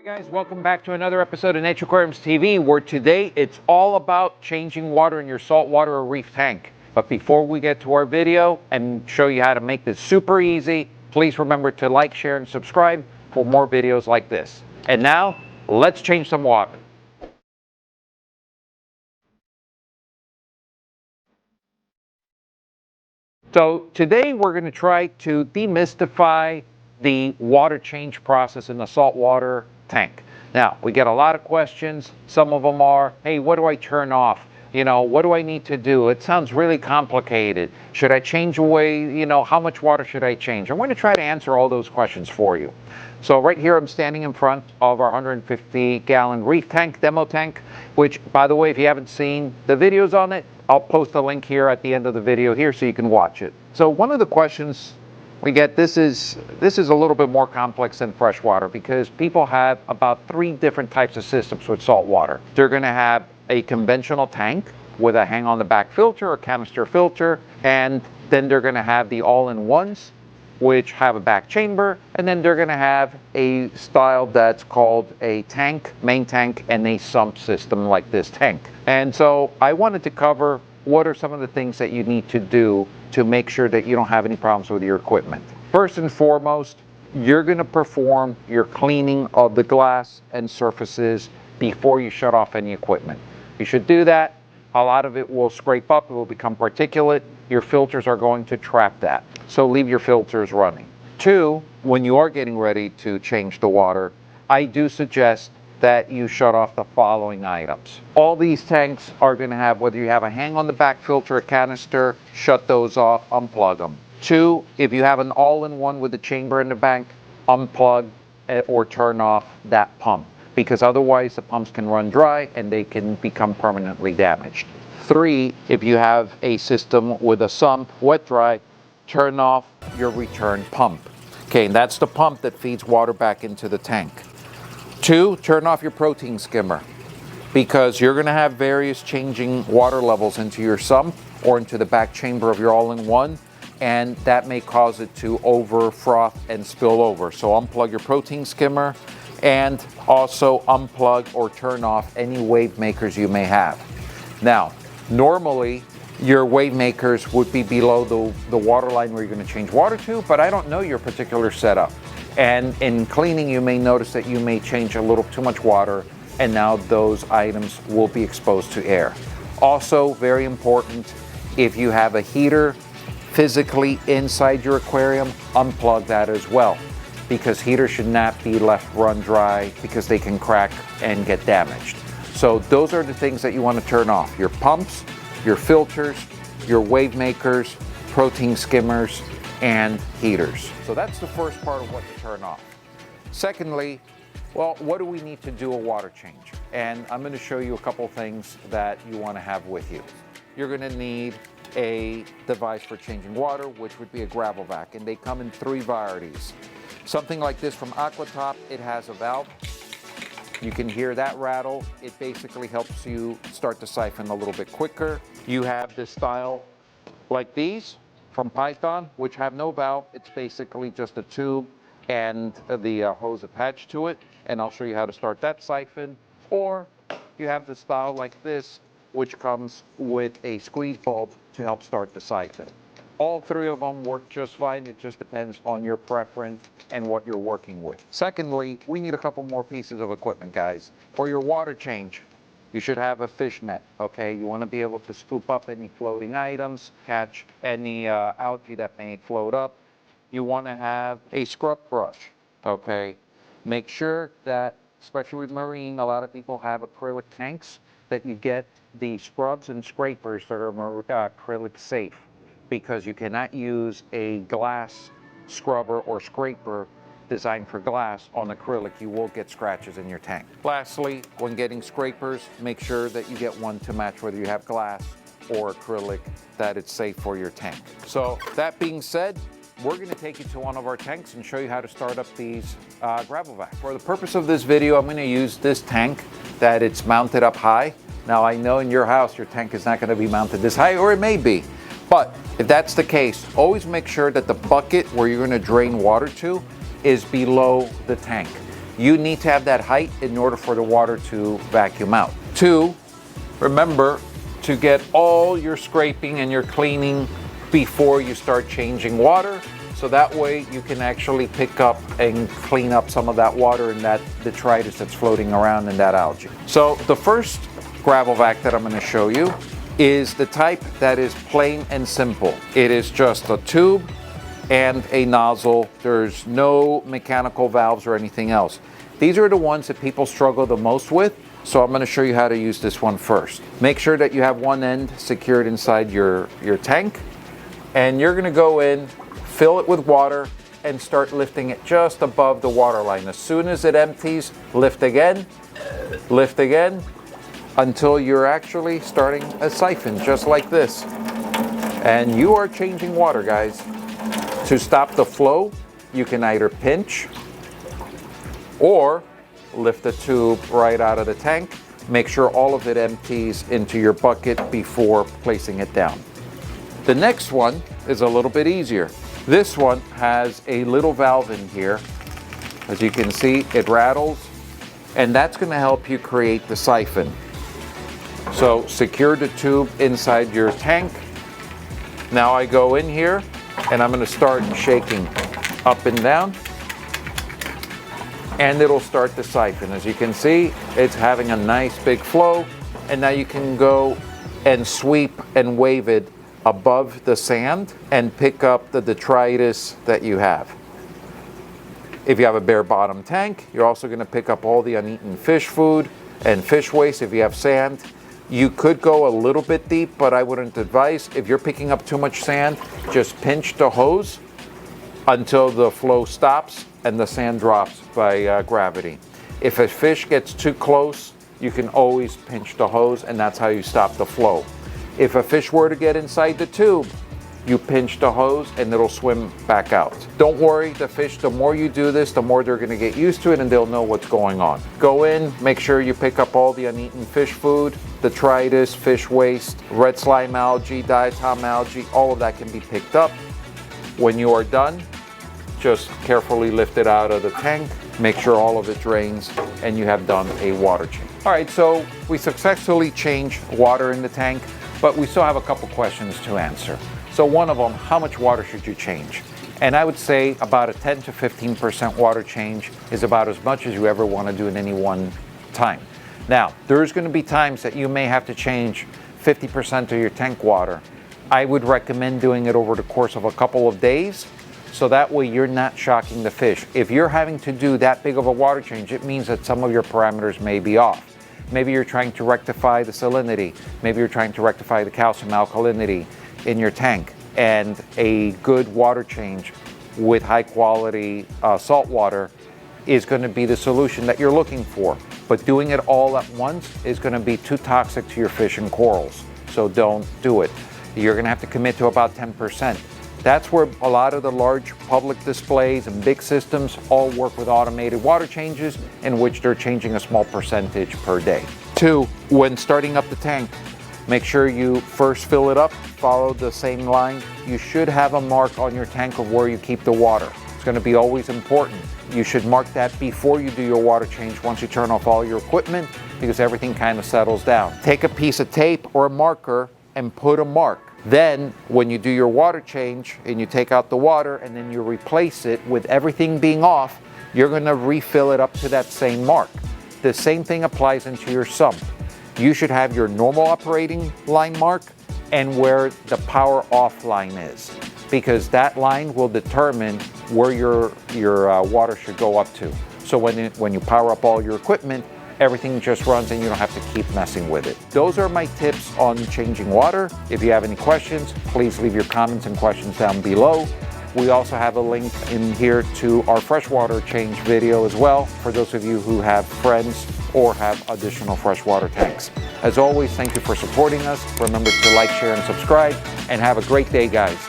Hi guys, welcome back to another episode of Nature Aquariums TV, where today it's all about changing water in your saltwater or reef tank. But before we get to our video and show you how to make this super easy, please remember to like, share, and subscribe for more videos like this. And now, let's change some water. So today we're going to try to demystify the water change process in the saltwater tank. Now, we get a lot of questions. Some of them are, hey, what do I turn off? What do I need to do? It sounds really complicated. Should I change away, how much water should I change? I'm going to try to answer all those questions for you. So right here, I'm standing in front of our 150-gallon reef tank, demo tank, which, by the way, if you haven't seen the videos on it, I'll post a link here at the end of the video here so you can watch it. So one of the questions we get, this is a little bit more complex than freshwater because people have about 3 different types of systems with salt water. They're going to have a conventional tank with a hang on the back filter or canister filter, and then they're going to have the all-in-ones, which have a back chamber, and then they're going to have a style that's called a tank, main tank, and a sump system like this tank. And so I wanted to cover what are some of the things that you need to do to make sure that you don't have any problems with your equipment. First and foremost, you're going to perform your cleaning of the glass and surfaces before you shut off any equipment. You should do that. A lot of it will scrape up, it will become particulate. Your filters are going to trap that. So leave your filters running. 2, when you are getting ready to change the water, I do suggest that you shut off the following items. All these tanks are going to have, whether you have a hang on the back filter or canister, shut those off, unplug them. 2, if you have an all-in-one with a chamber in the back, unplug or turn off that pump, because otherwise the pumps can run dry and they can become permanently damaged. 3, if you have a system with a sump, wet dry, turn off your return pump. Okay, and that's the pump that feeds water back into the tank. 2, turn off your protein skimmer, because you're going to have various changing water levels into your sump or into the back chamber of your all-in-one, and that may cause it to over froth and spill over. So unplug your protein skimmer, and also unplug or turn off any wave makers you may have. Now, normally your wave makers would be below the water line where you're going to change water to, but I don't know your particular setup. And in cleaning, you may notice that you may change a little too much water, and now those items will be exposed to air. Also, very important, if you have a heater physically inside your aquarium, unplug that as well, because heaters should not be left run dry because they can crack and get damaged. So those are the things that you want to turn off: your pumps, your filters, your wave makers, protein skimmers, and heaters. So that's the first part of what to turn off. Secondly, well, what do we need to do a water change? And I'm going to show you a couple things that you want to have with you. You're going to need a device for changing water, which would be a gravel vac, and they come in 3 varieties. Something like this from Aquatop, it has a valve. You can hear that rattle. It basically helps you start the siphon a little bit quicker. You have this style like these from Python, which have no valve. It's basically just a tube and the hose attached to it. And I'll show you how to start that siphon. Or you have the style like this, which comes with a squeeze bulb to help start the siphon. All 3 of them work just fine. It just depends on your preference and what you're working with. Secondly, we need a couple more pieces of equipment, guys. For your water change, you should have a fish net, okay? You want to be able to scoop up any floating items, catch any algae that may float up. You want to have a scrub brush, okay? Make sure that, especially with marine, a lot of people have acrylic tanks, that you get the scrubs and scrapers that are acrylic safe, because you cannot use a glass scrubber or scraper designed for glass on acrylic. You will get scratches in your tank. Lastly, when getting scrapers, make sure that you get one to match whether you have glass or acrylic, that it's safe for your tank. So that being said, we're going to take you to one of our tanks and show you how to start up these gravel vacs. For the purpose of this video, I'm going to use this tank that it's mounted up high. Now, I know in your house your tank is not going to be mounted this high, or it may be. But if that's the case, always make sure that the bucket where you're going to drain water to is below the tank. You need to have that height in order for the water to vacuum out. 2, remember to get all your scraping and your cleaning before you start changing water. So that way you can actually pick up and clean up some of that water and that detritus that's floating around in that algae. So the first gravel vac that I'm going to show you is the type that is plain and simple. It is just a tube and a nozzle. There's no mechanical valves or anything else. These are the ones that people struggle the most with. So I'm going to show you how to use this one first. Make sure that you have one end secured inside your tank, and you're going to go in, fill it with water, and start lifting it just above the water line. As soon as it empties, lift again, until you're actually starting a siphon, just like this. And you are changing water, guys. To stop the flow, you can either pinch or lift the tube right out of the tank. Make sure all of it empties into your bucket before placing it down. The next one is a little bit easier. This one has a little valve in here. As you can see, it rattles, and that's going to help you create the siphon. So secure the tube inside your tank. Now I go in here and I'm going to start shaking up and down, and it'll start the siphon. As you can see, it's having a nice big flow, and now you can go and sweep and wave it above the sand and pick up the detritus that you have. If you have a bare bottom tank, you're also going to pick up all the uneaten fish food and fish waste. If you have sand, you could go a little bit deep, but I wouldn't advise. If you're picking up too much sand, just pinch the hose until the flow stops and the sand drops by gravity. If a fish gets too close, you can always pinch the hose, and that's how you stop the flow. If a fish were to get inside the tube, you pinch the hose and it'll swim back out. Don't worry, the fish, the more you do this, the more they're gonna get used to it and they'll know what's going on. Go in, make sure you pick up all the uneaten fish food, detritus, fish waste, red slime algae, diatom algae, all of that can be picked up. When you are done, just carefully lift it out of the tank, make sure all of it drains, and you have done a water change. All right, so we successfully changed water in the tank, but we still have a couple questions to answer. So one of them, how much water should you change? And I would say about a 10 to 15% water change is about as much as you ever want to do in any one time. Now, there's going to be times that you may have to change 50% of your tank water. I would recommend doing it over the course of a couple of days, so that way you're not shocking the fish. If you're having to do that big of a water change, it means that some of your parameters may be off. Maybe you're trying to rectify the salinity. Maybe you're trying to rectify the calcium alkalinity in your tank. And a good water change with high quality salt water is going to be the solution that you're looking for. But doing it all at once is going to be too toxic to your fish and corals. So don't do it. You're going to have to commit to about 10%. That's where a lot of the large public displays and big systems all work with automated water changes, in which they're changing a small percentage per day. 2, when starting up the tank, make sure you first fill it up, follow the same line. You should have a mark on your tank of where you keep the water. It's going to be always important. You should mark that before you do your water change, once you turn off all your equipment, because everything kind of settles down. Take a piece of tape or a marker and put a mark. Then when you do your water change and you take out the water and then you replace it with everything being off, you're going to refill it up to that same mark. The same thing applies into your sump. You should have your normal operating line mark and where the power off line is, because that line will determine where your water should go up to. So when you power up all your equipment, everything just runs and you don't have to keep messing with it. Those are my tips on changing water. If you have any questions, please leave your comments and questions down below. We also have a link in here to our freshwater change video as well, for those of you who have friends or have additional freshwater tanks. As always, thank you for supporting us. Remember to like, share, and subscribe, and have a great day, guys.